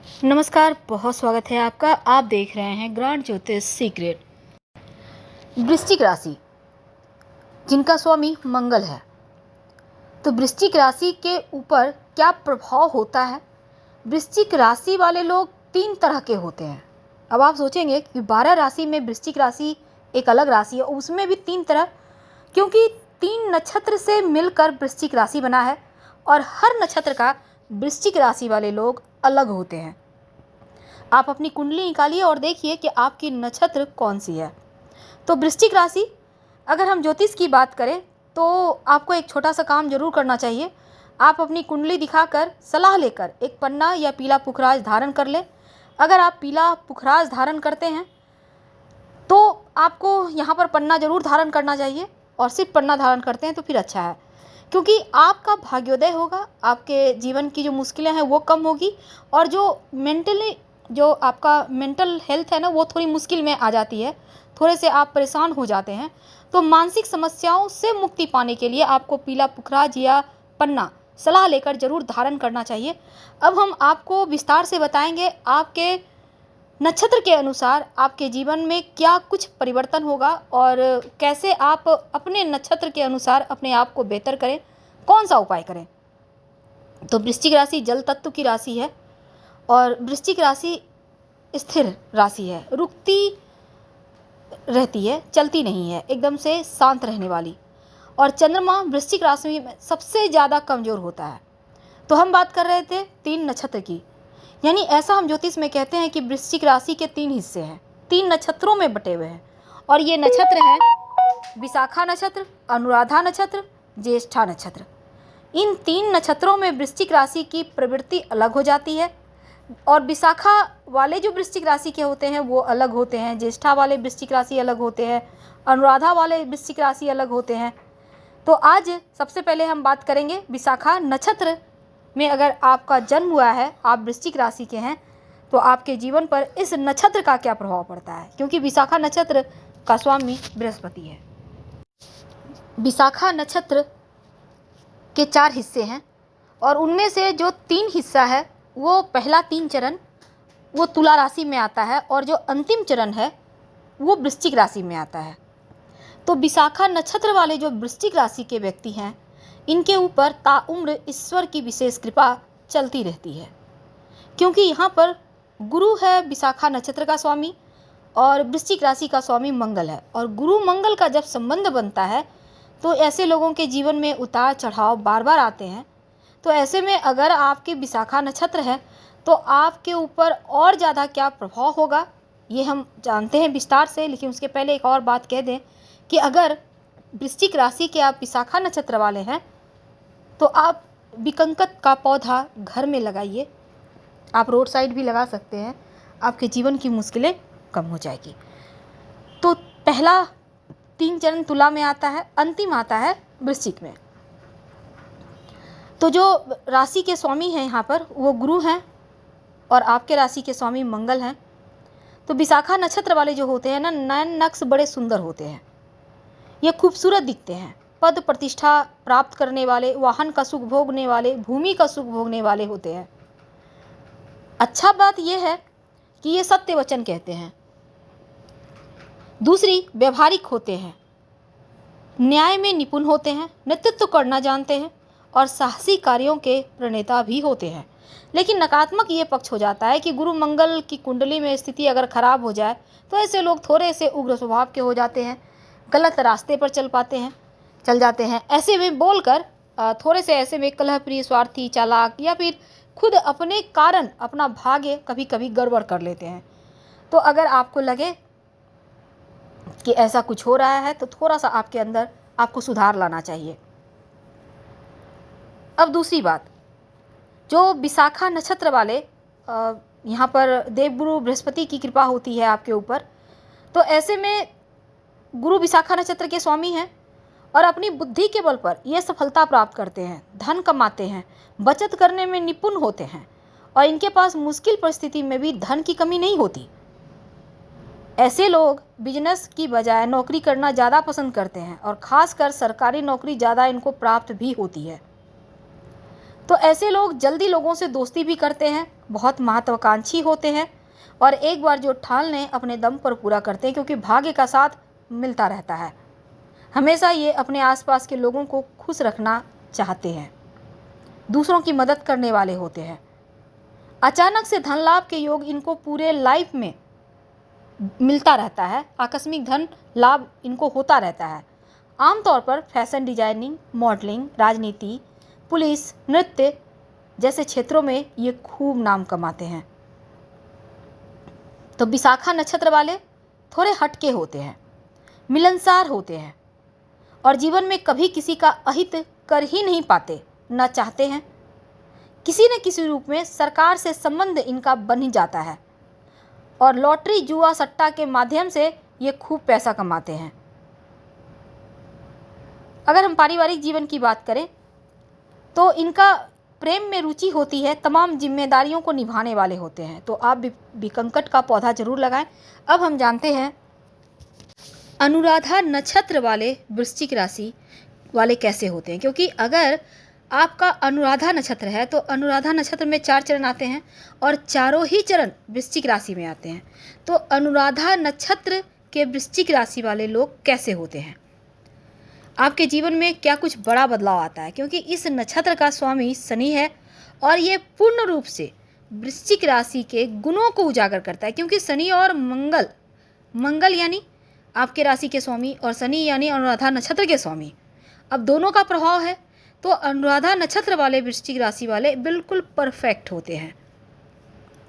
नमस्कार, बहुत स्वागत है आपका। आप देख रहे हैं ग्रांड ज्योतिष सीक्रेट। वृश्चिक राशि, जिनका स्वामी मंगल है, तो वृश्चिक राशि के ऊपर क्या प्रभाव होता है। वृश्चिक राशि वाले लोग 3 तरह के होते हैं। अब आप सोचेंगे कि 12 राशि में वृश्चिक राशि एक अलग राशि है, उसमें भी 3 तरह, क्योंकि 3 नक्षत्र से मिलकर वृश्चिक राशि बना है और हर नक्षत्र का वृश्चिक राशि वाले लोग अलग होते हैं। आप अपनी कुंडली निकालिए और देखिए कि आपकी नक्षत्र कौन सी है। तो वृश्चिक राशि, अगर हम ज्योतिष की बात करें तो आपको एक छोटा सा काम जरूर करना चाहिए। आप अपनी कुंडली दिखाकर सलाह लेकर एक पन्ना या पीला पुखराज धारण कर लें। अगर आप पीला पुखराज धारण करते हैं तो आपको यहाँ पर पन्ना जरूर धारण करना चाहिए, और सिर्फ पन्ना धारण करते हैं तो फिर अच्छा है, क्योंकि आपका भाग्योदय होगा। आपके जीवन की जो मुश्किलें हैं वो कम होगी, और जो आपका मेंटल हेल्थ है ना, वो थोड़ी मुश्किल में आ जाती है, थोड़े से आप परेशान हो जाते हैं। तो मानसिक समस्याओं से मुक्ति पाने के लिए आपको पीला पुखराज या पन्ना सलाह लेकर जरूर धारण करना चाहिए। अब हम आपको विस्तार से बताएंगे आपके नक्षत्र के अनुसार आपके जीवन में क्या कुछ परिवर्तन होगा और कैसे आप अपने नक्षत्र के अनुसार अपने आप को बेहतर करें, कौन सा उपाय करें। तो वृश्चिक राशि जल तत्व की राशि है, और वृश्चिक राशि स्थिर राशि है, रुकती रहती है, चलती नहीं है, एकदम से शांत रहने वाली। और चंद्रमा वृश्चिक राशि में सबसे ज़्यादा कमज़ोर होता है। तो हम बात कर रहे थे 3 नक्षत्र की, यानी ऐसा हम ज्योतिष में कहते हैं कि वृश्चिक राशि के 3 हिस्से हैं, 3 नक्षत्रों में बटे हुए हैं। और ये नक्षत्र हैं विशाखा नक्षत्र, अनुराधा नक्षत्र, ज्येष्ठा नक्षत्र। इन 3 नक्षत्रों में वृश्चिक राशि की प्रवृत्ति अलग हो जाती है, और विशाखा वाले जो वृश्चिक राशि के होते हैं वो अलग होते हैं, ज्येष्ठा वाले वृश्चिक राशि अलग होते हैं, अनुराधा वाले वृश्चिक राशि अलग होते हैं। तो आज सबसे पहले हम बात करेंगे विशाखा नक्षत्र में अगर आपका जन्म हुआ है, आप वृश्चिक राशि के हैं, तो आपके जीवन पर इस नक्षत्र का क्या प्रभाव पड़ता है, क्योंकि विशाखा नक्षत्र का स्वामी बृहस्पति है। विशाखा नक्षत्र के 4 हिस्से हैं, और उनमें से जो 3 हिस्सा है वो पहला 3 चरण वो तुला राशि में आता है, और जो अंतिम चरण है वो वृश्चिक राशि में आता है। तो विशाखा नक्षत्र वाले जो वृश्चिक राशि के व्यक्ति हैं, इनके ऊपर ताउम्र ईश्वर की विशेष कृपा चलती रहती है, क्योंकि यहाँ पर गुरु है विशाखा नक्षत्र का स्वामी, और वृश्चिक राशि का स्वामी मंगल है। और गुरु मंगल का जब संबंध बनता है तो ऐसे लोगों के जीवन में उतार चढ़ाव बार बार आते हैं। तो ऐसे में अगर आपके विशाखा नक्षत्र है तो आपके ऊपर और ज़्यादा क्या प्रभाव होगा ये हम जानते हैं विस्तार से। लेकिन उसके पहले एक और बात कह दें कि अगर वृश्चिक राशि के आप विशाखा नक्षत्र वाले हैं तो आप विकंकत का पौधा घर में लगाइए, आप रोड साइड भी लगा सकते हैं, आपके जीवन की मुश्किलें कम हो जाएगी। तो पहला 3 चरण तुला में आता है, अंतिम आता है वृश्चिक में। तो जो राशि के स्वामी हैं यहाँ पर वो गुरु हैं, और आपके राशि के स्वामी मंगल हैं। तो विशाखा नक्षत्र वाले जो होते हैं ना, नयन नक्श बड़े सुंदर होते हैं, ये खूबसूरत दिखते हैं, पद प्रतिष्ठा प्राप्त करने वाले, वाहन का सुख भोगने वाले, भूमि का सुख भोगने वाले होते हैं। अच्छा बात यह है कि ये सत्य वचन कहते हैं। दूसरी, व्यवहारिक होते हैं, न्याय में निपुण होते हैं, नेतृत्व करना जानते हैं, और साहसी कार्यों के प्रणेता भी होते हैं। लेकिन नकारात्मक ये पक्ष हो जाता है कि गुरु मंगल की कुंडली में स्थिति अगर खराब हो जाए तो ऐसे लोग थोड़े से उग्र स्वभाव के हो जाते हैं, गलत रास्ते पर चल जाते हैं। ऐसे में बोलकर थोड़े से ऐसे में कलहप्रिय, स्वार्थी, चालाक, या फिर खुद अपने कारण अपना भाग्य कभी कभी गड़बड़ कर लेते हैं। तो अगर आपको लगे कि ऐसा कुछ हो रहा है तो थोड़ा सा आपके अंदर आपको सुधार लाना चाहिए। अब दूसरी बात, जो विशाखा नक्षत्र वाले यहाँ पर देवगुरु बृहस्पति की कृपा होती है आपके ऊपर, तो ऐसे में गुरु विशाखा नक्षत्र के स्वामी हैं, और अपनी बुद्धि के बल पर ये सफलता प्राप्त करते हैं, धन कमाते हैं, बचत करने में निपुण होते हैं, और इनके पास मुश्किल परिस्थिति में भी धन की कमी नहीं होती। ऐसे लोग बिजनेस की बजाय नौकरी करना ज़्यादा पसंद करते हैं, और ख़ासकर सरकारी नौकरी ज़्यादा इनको प्राप्त भी होती है। तो ऐसे लोग जल्दी लोगों से दोस्ती भी करते हैं, बहुत महत्वाकांक्षी होते हैं और एक बार जो ठान लें अपने दम पर पूरा करते हैं, क्योंकि भाग्य का साथ मिलता रहता है। हमेशा ये अपने आसपास के लोगों को खुश रखना चाहते हैं, दूसरों की मदद करने वाले होते हैं। अचानक से धन लाभ के योग इनको पूरे लाइफ में मिलता रहता है, आकस्मिक धन लाभ इनको होता रहता है। आमतौर पर फैशन डिजाइनिंग, मॉडलिंग, राजनीति, पुलिस, नृत्य जैसे क्षेत्रों में ये खूब नाम कमाते हैं। तो विशाखा नक्षत्र वाले थोड़े हटके होते हैं, मिलनसार होते हैं और जीवन में कभी किसी का अहित कर ही नहीं पाते, न चाहते हैं। किसी न किसी रूप में सरकार से संबंध इनका बन ही जाता है और लॉटरी, जुआ, सट्टा के माध्यम से ये खूब पैसा कमाते हैं। अगर हम पारिवारिक जीवन की बात करें तो इनका प्रेम में रुचि होती है, तमाम जिम्मेदारियों को निभाने वाले होते हैं। तो आप भी विकंकट का पौधा जरूर लगाएं। अब हम जानते हैं अनुराधा नक्षत्र वाले वृश्चिक राशि वाले कैसे होते हैं, क्योंकि अगर आपका अनुराधा नक्षत्र है तो अनुराधा नक्षत्र में 4 चरण आते हैं और चारों ही चरण वृश्चिक राशि में आते हैं। तो अनुराधा नक्षत्र के वृश्चिक राशि वाले लोग कैसे होते हैं, आपके जीवन में क्या कुछ बड़ा बदलाव आता है, क्योंकि इस नक्षत्र का स्वामी शनि है और ये पूर्ण रूप से वृश्चिक राशि के गुणों को उजागर करता है। क्योंकि शनि और मंगल यानी आपके राशि के स्वामी और शनि यानी अनुराधा नक्षत्र के स्वामी, अब दोनों का प्रभाव है। तो अनुराधा नक्षत्र वाले वृश्चिक राशि वाले बिल्कुल परफेक्ट होते हैं।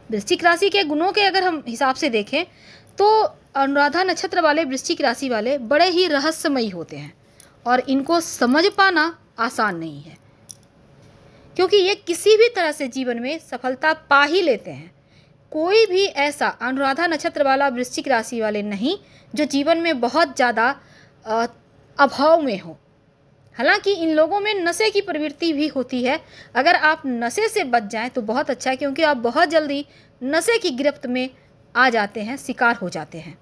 वृश्चिक राशि के गुणों के अगर हम हिसाब से देखें तो अनुराधा नक्षत्र वाले वृश्चिक राशि वाले बड़े ही रहस्यमयी होते हैं और इनको समझ पाना आसान नहीं है, क्योंकि ये किसी भी तरह से जीवन में सफलता पा ही लेते हैं। कोई भी ऐसा अनुराधा नक्षत्र वाला वृश्चिक राशि वाले नहीं जो जीवन में बहुत ज़्यादा अभाव में हो। हालांकि इन लोगों में नशे की प्रवृत्ति भी होती है। अगर आप नशे से बच जाएं तो बहुत अच्छा है, क्योंकि आप बहुत जल्दी नशे की गिरफ्त में आ जाते हैं, शिकार हो जाते हैं।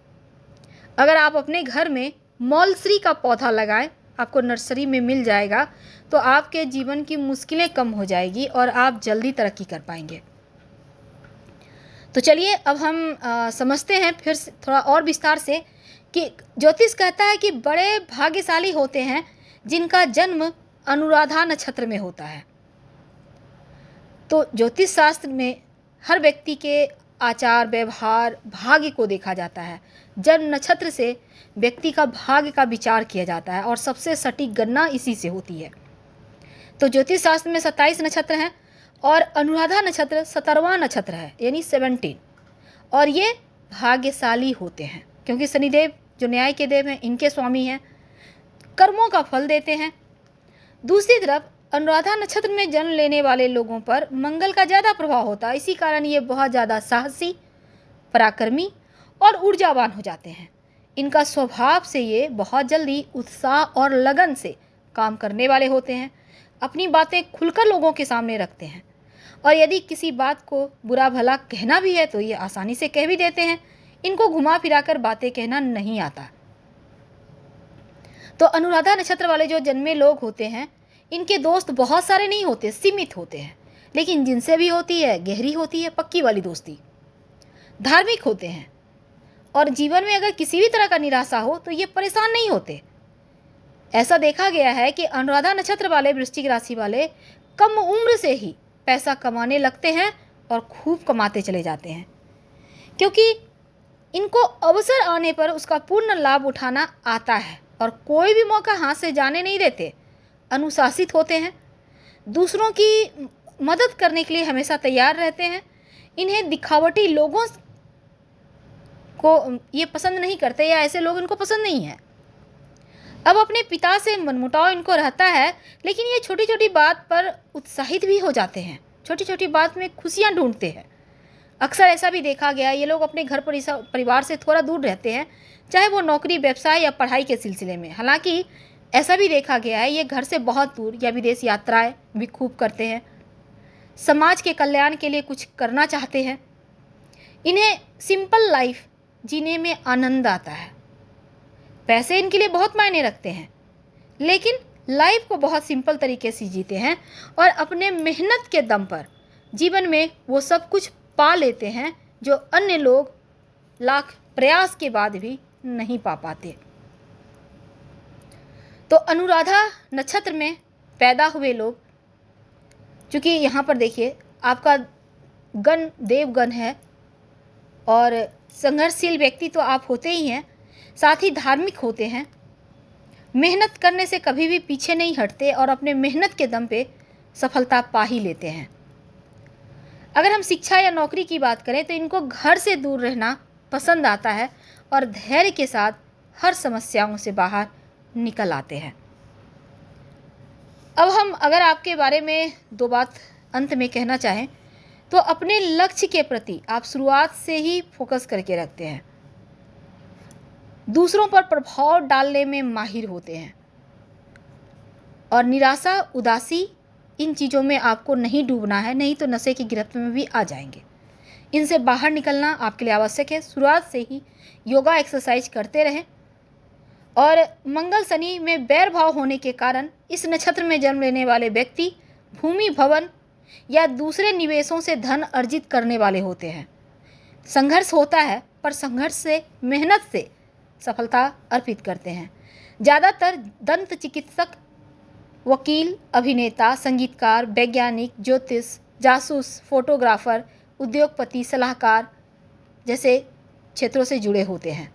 अगर आप अपने घर में मौलश्री का पौधा लगाएं, आपको नर्सरी में मिल जाएगा, तो आपके जीवन की मुश्किलें कम हो जाएगी और आप जल्दी तरक्की कर पाएंगे। तो चलिए अब हम समझते हैं फिर थोड़ा और विस्तार से कि ज्योतिष कहता है कि बड़े भाग्यशाली होते हैं जिनका जन्म अनुराधा नक्षत्र में होता है। तो ज्योतिष शास्त्र में हर व्यक्ति के आचार, व्यवहार, भाग्य को देखा जाता है। जन्म नक्षत्र से व्यक्ति का भाग्य का विचार किया जाता है और सबसे सटीक गणना इसी से होती है। तो ज्योतिष शास्त्र में 27 नक्षत्र हैं और अनुराधा नक्षत्र 17वां नक्षत्र है, यानी 17, और ये भाग्यशाली होते हैं क्योंकि शनिदेव जो न्याय के देव हैं इनके स्वामी हैं, कर्मों का फल देते हैं। दूसरी तरफ अनुराधा नक्षत्र में जन्म लेने वाले लोगों पर मंगल का ज़्यादा प्रभाव होता है, इसी कारण ये बहुत ज़्यादा साहसी, पराक्रमी और ऊर्जावान हो जाते हैं। इनका स्वभाव से ये बहुत जल्दी उत्साह और लगन से काम करने वाले होते हैं, अपनी बातें खुलकर लोगों के सामने रखते हैं और यदि किसी बात को बुरा भला कहना भी है तो ये आसानी से कह भी देते हैं। इनको घुमा फिराकर बातें कहना नहीं आता। तो अनुराधा नक्षत्र वाले जो जन्मे लोग होते हैं इनके दोस्त बहुत सारे नहीं होते, सीमित होते हैं, लेकिन जिनसे भी होती है गहरी होती है, पक्की वाली दोस्ती। धार्मिक होते हैं और जीवन में अगर किसी भी तरह का निराशा हो तो ये परेशान नहीं होते। ऐसा देखा गया है कि अनुराधा नक्षत्र वाले वृश्चिक राशि वाले कम उम्र से ही पैसा कमाने लगते हैं और खूब कमाते चले जाते हैं, क्योंकि इनको अवसर आने पर उसका पूर्ण लाभ उठाना आता है और कोई भी मौका हाथ से जाने नहीं देते। अनुशासित होते हैं, दूसरों की मदद करने के लिए हमेशा तैयार रहते हैं। इन्हें दिखावटी लोगों को ये पसंद नहीं करते या ऐसे लोग इनको पसंद नहीं है। अब अपने पिता से मनमुटाव इनको रहता है, लेकिन ये छोटी छोटी बात पर उत्साहित भी हो जाते हैं, छोटी छोटी बात में खुशियाँ ढूंढते हैं। अक्सर ऐसा भी देखा गया है ये लोग अपने घर परिवार से थोड़ा दूर रहते हैं, चाहे वो नौकरी, व्यवसाय या पढ़ाई के सिलसिले में। हालांकि ऐसा भी देखा गया है ये घर से बहुत दूर या विदेश यात्राएं भी खूब करते हैं, समाज के कल्याण के लिए कुछ करना चाहते हैं। इन्हें सिंपल लाइफ जीने में आनंद आता है। पैसे इनके लिए बहुत मायने रखते हैं, लेकिन लाइफ को बहुत सिंपल तरीके से जीते हैं और अपने मेहनत के दम पर जीवन में वो सब कुछ पा लेते हैं जो अन्य लोग लाख प्रयास के बाद भी नहीं पा पाते। तो अनुराधा नक्षत्र में पैदा हुए लोग, चूँकि यहाँ पर देखिए आपका गण देवगण है और संघर्षशील व्यक्ति तो आप होते ही हैं, साथ ही धार्मिक होते हैं, मेहनत करने से कभी भी पीछे नहीं हटते और अपने मेहनत के दम पे सफलता पा ही लेते हैं। अगर हम शिक्षा या नौकरी की बात करें तो इनको घर से दूर रहना पसंद आता है और धैर्य के साथ हर समस्याओं से बाहर निकल आते हैं। अब हम अगर आपके बारे में दो बात अंत में कहना चाहें तो अपने लक्ष्य के प्रति आप शुरुआत से ही फोकस करके रखते हैं, दूसरों पर प्रभाव डालने में माहिर होते हैं और निराशा उदासी इन चीज़ों में आपको नहीं डूबना है, नहीं तो नशे की गिरफ्त में भी आ जाएंगे। इनसे बाहर निकलना आपके लिए आवश्यक है। शुरुआत से ही योगा एक्सरसाइज करते रहें और मंगल शनि में बैर भाव होने के कारण इस नक्षत्र में जन्म लेने वाले व्यक्ति भूमि भवन या दूसरे निवेशों से धन अर्जित करने वाले होते हैं। संघर्ष होता है पर संघर्ष से मेहनत से सफलता अर्पित करते हैं। ज़्यादातर दंत चिकित्सक, वकील, अभिनेता, संगीतकार, वैज्ञानिक, ज्योतिष, जासूस, फोटोग्राफर, उद्योगपति, सलाहकार जैसे क्षेत्रों से जुड़े होते हैं।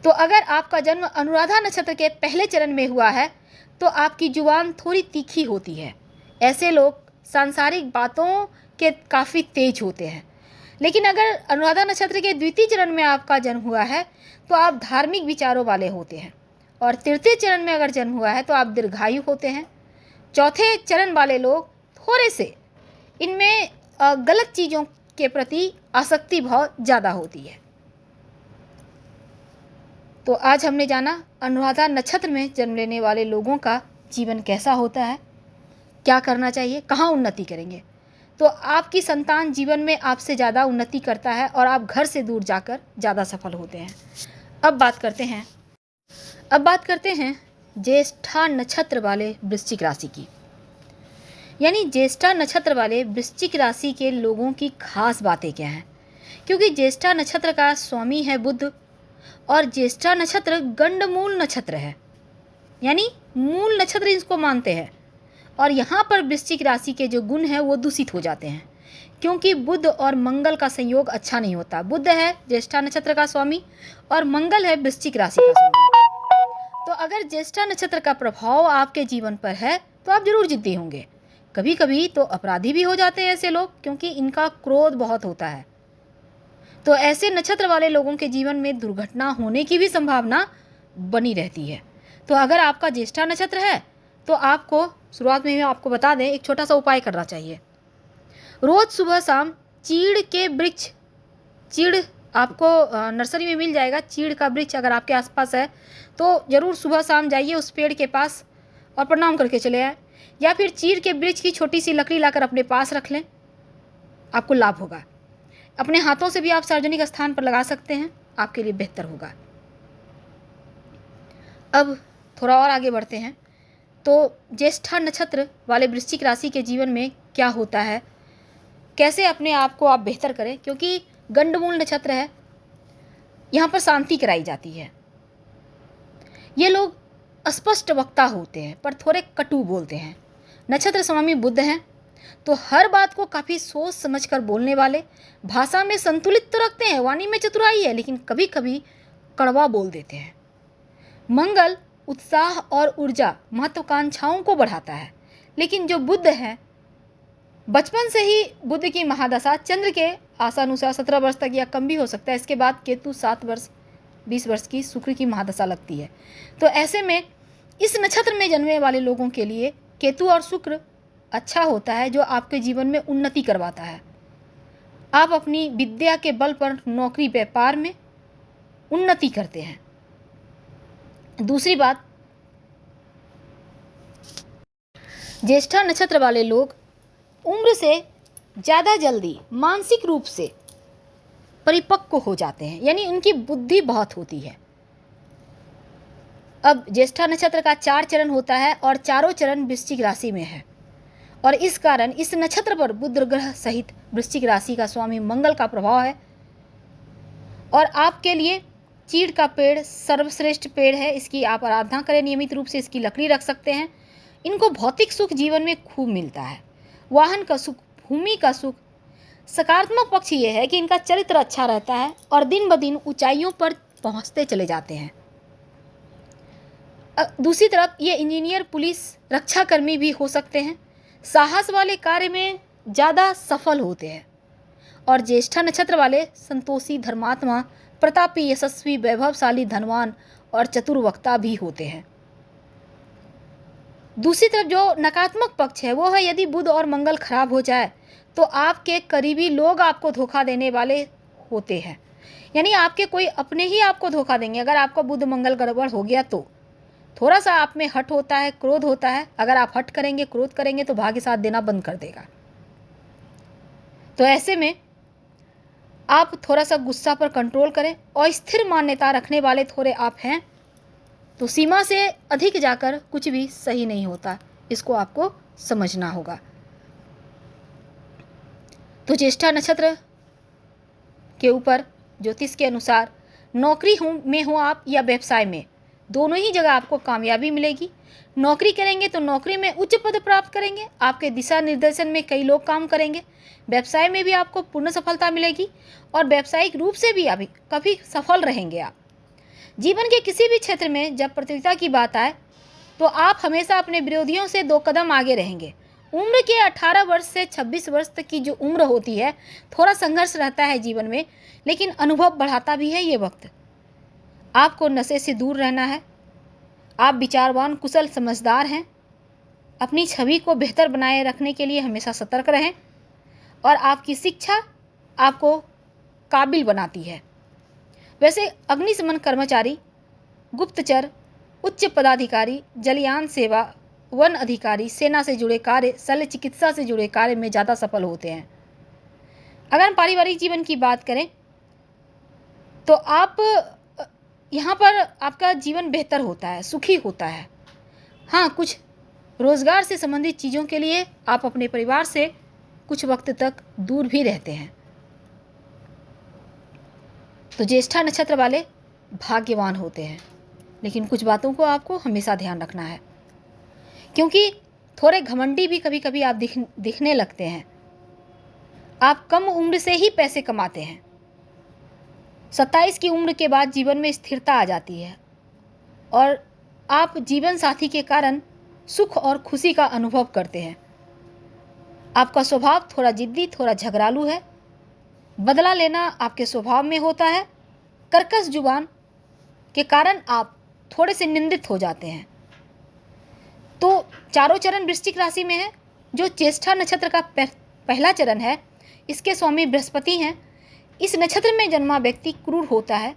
तो अगर आपका जन्म अनुराधा नक्षत्र के पहले चरण में हुआ है तो आपकी जुबान थोड़ी तीखी होती है। ऐसे लोग सांसारिक बातों के काफ़ी तेज होते हैं। लेकिन अगर अनुराधा नक्षत्र के द्वितीय चरण में आपका जन्म हुआ है तो आप धार्मिक विचारों वाले होते हैं और तृतीय चरण में अगर जन्म हुआ है तो आप दीर्घायु होते हैं। चौथे चरण वाले लोग थोड़े से इनमें गलत चीज़ों के प्रति आसक्ति बहुत ज़्यादा होती है। तो आज हमने जाना अनुराधा नक्षत्र में जन्म लेने वाले लोगों का जीवन कैसा होता है, क्या करना चाहिए, कहाँ उन्नति करेंगे। तो आपकी संतान जीवन में आपसे ज़्यादा उन्नति करता है और आप घर से दूर जाकर ज़्यादा सफल होते हैं। अब बात करते हैं ज्येष्ठा नक्षत्र वाले वृश्चिक राशि की। यानी ज्येष्ठा नक्षत्र वाले वृश्चिक राशि के लोगों की खास बातें क्या हैं, क्योंकि ज्येष्ठा नक्षत्र का स्वामी है बुध और ज्येष्ठा नक्षत्र गंडमूल नक्षत्र है, यानी मूल नक्षत्र इसको मानते हैं। और यहाँ पर वृश्चिक राशि के जो गुण हैं वो दूषित हो जाते हैं क्योंकि बुध और मंगल का संयोग अच्छा नहीं होता। बुध है ज्येष्ठा नक्षत्र का स्वामी और मंगल है वृश्चिक राशि का स्वामी। तो अगर ज्येष्ठा नक्षत्र का प्रभाव आपके जीवन पर है तो आप जरूर जिद्दी होंगे। कभी कभी तो अपराधी भी हो जाते हैं ऐसे लोग, क्योंकि इनका क्रोध बहुत होता है। तो ऐसे नक्षत्र वाले लोगों के जीवन में दुर्घटना होने की भी संभावना बनी रहती है। तो अगर आपका ज्येष्ठा नक्षत्र है तो आपको शुरुआत में ही आपको बता दें एक छोटा सा उपाय करना चाहिए। रोज़ सुबह शाम चीड़ के वृक्ष, चीड़ आपको नर्सरी में मिल जाएगा, चीड़ का वृक्ष अगर आपके आसपास है तो ज़रूर सुबह शाम जाइए उस पेड़ के पास और प्रणाम करके चले आए, या फिर चीड़ के वृक्ष की छोटी सी लकड़ी लाकर अपने पास रख लें, आपको लाभ होगा। अपने हाथों से भी आप सार्वजनिक स्थान पर लगा सकते हैं, आपके लिए बेहतर होगा। अब थोड़ा और आगे बढ़ते हैं। तो ज्येष्ठा नक्षत्र वाले वृश्चिक राशि के जीवन में क्या होता है, कैसे अपने आप को आप बेहतर करें, क्योंकि गंडमूल नक्षत्र है, यहाँ पर शांति कराई जाती है। ये लोग स्पष्ट वक्ता होते हैं पर थोड़े कटु बोलते हैं। नक्षत्र स्वामी बुध हैं तो हर बात को काफ़ी सोच समझकर बोलने वाले, भाषा में संतुलित तो रखते हैं, वाणी में चतुराई है, लेकिन कभी कभी कड़वा बोल देते हैं। मंगल उत्साह और ऊर्जा महत्वाकांक्षाओं को बढ़ाता है, लेकिन जो बुध है बचपन से ही बुध की महादशा चंद्र के आशानुसार 17 वर्ष तक या कम भी हो सकता है, इसके बाद केतु 7 वर्ष 20 वर्ष की शुक्र की महादशा लगती है। तो ऐसे में इस नक्षत्र में जन्मने वाले लोगों के लिए केतु और शुक्र अच्छा होता है, जो आपके जीवन में उन्नति करवाता है। आप अपनी विद्या के बल पर नौकरी व्यापार में उन्नति करते हैं। दूसरी बात, ज्येष्ठा नक्षत्र वाले लोग उम्र से ज़्यादा जल्दी मानसिक रूप से परिपक्व हो जाते हैं, यानी उनकी बुद्धि बहुत होती है। अब ज्येष्ठा नक्षत्र का 4 चरण होता है और चारों चरण वृश्चिक राशि में है, और इस कारण इस नक्षत्र पर बुध ग्रह सहित वृश्चिक राशि का स्वामी मंगल का प्रभाव है। और आपके लिए चीड़ का पेड़ सर्वश्रेष्ठ पेड़ है, इसकी आप आराधना करें नियमित रूप से, इसकी लकड़ी रख सकते हैं। इनको भौतिक सुख जीवन में खूब मिलता है, वाहन का सुख, भूमि का सुख। सकारात्मक पक्ष ये है कि इनका चरित्र अच्छा रहता है और दिन ब दिन ऊंचाइयों पर पहुंचते चले जाते हैं। दूसरी तरफ ये इंजीनियर, पुलिस, रक्षाकर्मी भी हो सकते हैं। साहस वाले कार्य में ज़्यादा सफल होते हैं। और ज्येष्ठा नक्षत्र वाले संतोषी, धर्मात्मा, प्रतापी, यशस्वी, वैभवशाली, धनवान और चतुर वक्ता भी होते हैं। दूसरी तरफ जो नकारात्मक पक्ष है वो है यदि बुध और मंगल खराब हो जाए तो आपके करीबी लोग आपको धोखा देने वाले होते हैं, यानी आपके कोई अपने ही आपको धोखा देंगे। अगर आपका बुध मंगल गड़बड़ हो गया तो थोड़ा सा आप में हट होता है, क्रोध होता है। अगर आप हट करेंगे, क्रोध करेंगे तो भाग्य साथ देना बंद कर देगा। तो ऐसे में आप थोड़ा सा गुस्सा पर कंट्रोल करें। और स्थिर मान्यता रखने वाले थोड़े आप हैं तो सीमा से अधिक जाकर कुछ भी सही नहीं होता, इसको आपको समझना होगा। तो ज्येष्ठा नक्षत्र के ऊपर ज्योतिष के अनुसार नौकरी में हो आप या व्यवसाय में, दोनों ही जगह आपको कामयाबी मिलेगी। नौकरी करेंगे तो नौकरी में उच्च पद प्राप्त करेंगे, आपके दिशा निर्देशन में कई लोग काम करेंगे। व्यवसाय में भी आपको पूर्ण सफलता मिलेगी और व्यावसायिक रूप से भी अभी काफ़ी सफल रहेंगे आप। जीवन के किसी भी क्षेत्र में जब प्रतियोगिता की बात आए तो आप हमेशा अपने विरोधियों से 2 कदम आगे रहेंगे। उम्र के 18 वर्ष से 26 वर्ष तक की जो उम्र होती है, थोड़ा संघर्ष रहता है जीवन में, लेकिन अनुभव बढ़ाता भी है ये वक्त। आपको नशे से दूर रहना है। आप विचारवान, कुशल, समझदार हैं। अपनी छवि को बेहतर बनाए रखने के लिए हमेशा सतर्क रहें। और आपकी शिक्षा आपको काबिल बनाती है। वैसे अग्निशमन कर्मचारी, गुप्तचर, उच्च पदाधिकारी, जलयान सेवा, वन अधिकारी, सेना से जुड़े कार्य, शल्य चिकित्सा से जुड़े कार्य में ज़्यादा सफल होते हैं। अगर हम पारिवारिक जीवन की बात करें तो आप यहाँ पर आपका जीवन बेहतर होता है, सुखी होता है। हाँ, कुछ रोज़गार से संबंधित चीज़ों के लिए आप अपने परिवार से कुछ वक्त तक दूर भी रहते हैं। तो ज्येष्ठा नक्षत्र वाले भाग्यवान होते हैं, लेकिन कुछ बातों को आपको हमेशा ध्यान रखना है, क्योंकि थोड़े घमंडी भी कभी कभी आप दिखने लगते हैं। आप कम उम्र से ही पैसे कमाते हैं। 27 की उम्र के बाद जीवन में स्थिरता आ जाती है और आप जीवन साथी के कारण सुख और खुशी का अनुभव करते हैं। आपका स्वभाव थोड़ा जिद्दी, थोड़ा झगड़ालू है। बदला लेना आपके स्वभाव में होता है। कर्कश जुबान के कारण आप थोड़े से निंदित हो जाते हैं। तो चारों चरण वृश्चिक राशि में है। जो ज्येष्ठा नक्षत्र का पहला चरण है, इसके स्वामी बृहस्पति हैं। इस नक्षत्र में जन्मा व्यक्ति क्रूर होता है।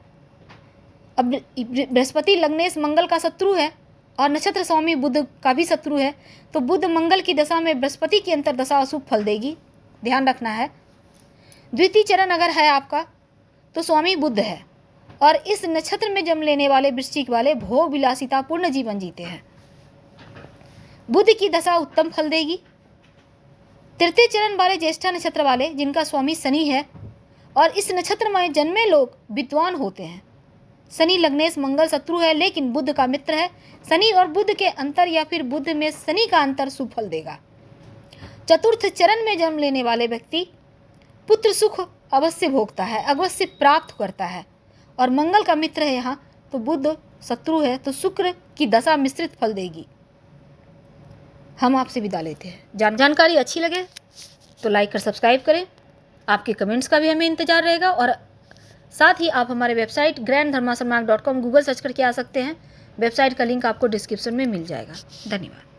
अब बृहस्पति लग्नेश मंगल का शत्रु है और नक्षत्र स्वामी बुध का भी शत्रु है। तो बुध मंगल की दशा में बृहस्पति की अंतर्दशा अशुभ फल देगी, ध्यान रखना है। द्वितीय चरण अगर है आपका तो स्वामी बुध है और इस नक्षत्र में जन्म लेने वाले वृश्चिक वाले भोग विलासिता पूर्ण जीवन जीते हैं। बुध की दशा उत्तम फल देगी। तृतीय चरण वाले ज्येष्ठा नक्षत्र वाले जिनका स्वामी शनि है और इस नक्षत्र में जन्मे लोग विद्वान होते हैं। शनि लग्नेश मंगल शत्रु है लेकिन बुध का मित्र है। शनि और बुध के अंतर या फिर बुध में शनि का अंतर शुभ फल देगा। चतुर्थ चरण में जन्म लेने वाले व्यक्ति पुत्र सुख अवश्य भोगता है, अवश्य प्राप्त करता है और मंगल का मित्र है यहाँ, तो बुध शत्रु है तो शुक्र की दशा मिश्रित फल देगी। हम आपसे विदा लेते हैं। जानकारी अच्छी लगे तो लाइक कर सब्सक्राइब करें। आपके कमेंट्स का भी हमें इंतजार रहेगा और साथ ही आप हमारे वेबसाइट grandharmasarmark.com गूगल सर्च करके आ सकते हैं। वेबसाइट का लिंक आपको डिस्क्रिप्शन में मिल जाएगा। धन्यवाद।